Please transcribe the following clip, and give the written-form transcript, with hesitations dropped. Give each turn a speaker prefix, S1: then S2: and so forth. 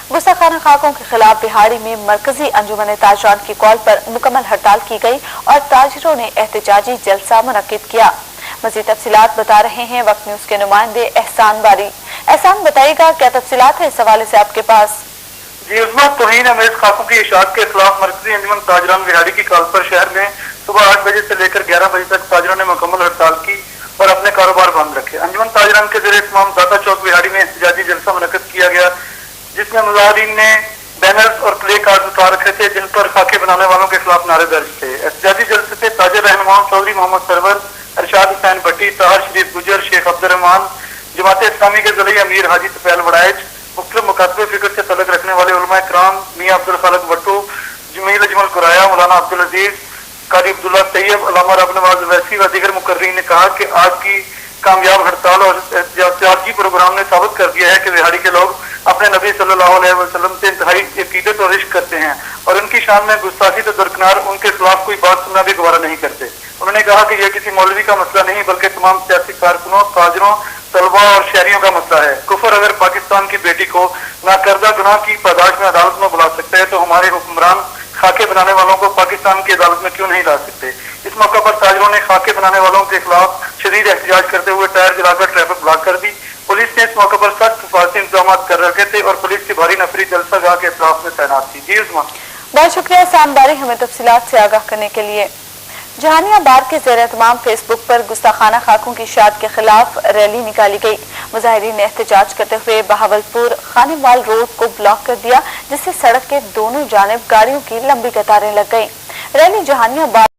S1: गुस्ताखाना खाकों के खिलाफ बिहाड़ी में मरकजी अंजुमन ताजरान की कॉल पर मुकम्मल हड़ताल की गई और ताजिरों ने एहतजाजी जलसा मुनक्किद किया। मज़ीद तफसीलात बता रहे हैं वक्त न्यूज के नुमाइंदे एहसान बारी। एहसान, बताइएगा क्या तफसीलात है इस हवाले से आपके पास?
S2: जी, उस्मा तौहीन अमेज खाकों की इशाअत के खिलाफ मरकजी अंजुमन ताजरान बिहाड़ी की कॉल पर शहर में सुबह 8 बजे से लेकर 11 बजे तक ताजरों ने मुकम्मल हड़ताल की और अपने कारोबार बंद रखे। अंजुमन ताजरान के ज़रिए तमाम दाता चौक बिहाड़ी में एहतजाजी जलसा मुनक्किद किया गया, जिसमें मुजाहिरीन ने बैनर्स और प्ले कार्ड उतार रखे थे जिन पर खाके बनाने वालों के खिलाफ नारे दर्ज थे। एहतजाजी जलसे से ताजर रहनुमा चौधरी मोहम्मद सरवर, अरशाद हुसैन भट्टी, ताहर शरीफ गुजर, शेख अब्दुर्रहमान, जमात इस्लामी के ज़रिए अमीर हाजी तफैल वड़ाइज, मुख्तलिफ मुकातबे फिक्र से तल्लुक़ रखने वाले उलमा इकराम, मियां अब्दुल खालिक भट्टू, जमील अजमल कुराया, मौलाना अब्दुल अजीज, कारी अब्दुल्ला तैयब, अल्लामा रब नवाज वैसी व दीगर मुकर्रीन ने कहा कि आज की कामयाब हड़ताल और एहतजाजी प्रोग्राम ने साबित कर दिया है कि बिहाड़ी के लोग अपने नबी सल्लल्लाहु अलैहि वसल्लम से इंतहाई अकीदत और इश्क करते हैं और उनकी शान में गुस्ताखी तो दरकिनार उनके खिलाफ कोई बात सुनना भी गवारा नहीं करते। उन्होंने कहा कि यह किसी मौलवी का मसला नहीं बल्कि तमाम सियासी कारकुनों, ताजरों, तलबा और शहरियों का मसला है। कुफर अगर पाकिस्तान की बेटी को नाकर्दा गुनाह की पादाश में अदालत में बुला सकते हैं तो हमारे हुक्मरान खाके बनाने वालों को पाकिस्तान की अदालत में क्यों नहीं ला सकते। इस मौके पर ताजरों ने खाके बनाने वालों के खिलाफ शदीद एहतजाज करते हुए टायर जलाकर ट्रैफिक ब्लॉक कर दी। पुलिस ने इस मौके पर सख्त हिफाजती इंतजाम कर रखे थे और पुलिस की भारी नफरी जलसा गाह के अतराफ में तैनात थी। जी उस्मा,
S1: बहुत शुक्रिया एहसान बारी हमें तफसीलात से आगाह करने के लिए। जहानियाबाद के ज़ेर एहतमाम फेसबुक पर गुस्ताखाना खाकों की इशाअत के खिलाफ रैली निकाली गई। मुजाहिरीन ने एहतजाज करते हुए बहावलपुर खानेवाल रोड को ब्लॉक कर दिया, जिससे सड़क के दोनों जानिब गाड़ियों की लंबी कतारें लग गई। रैली जहानियाबाद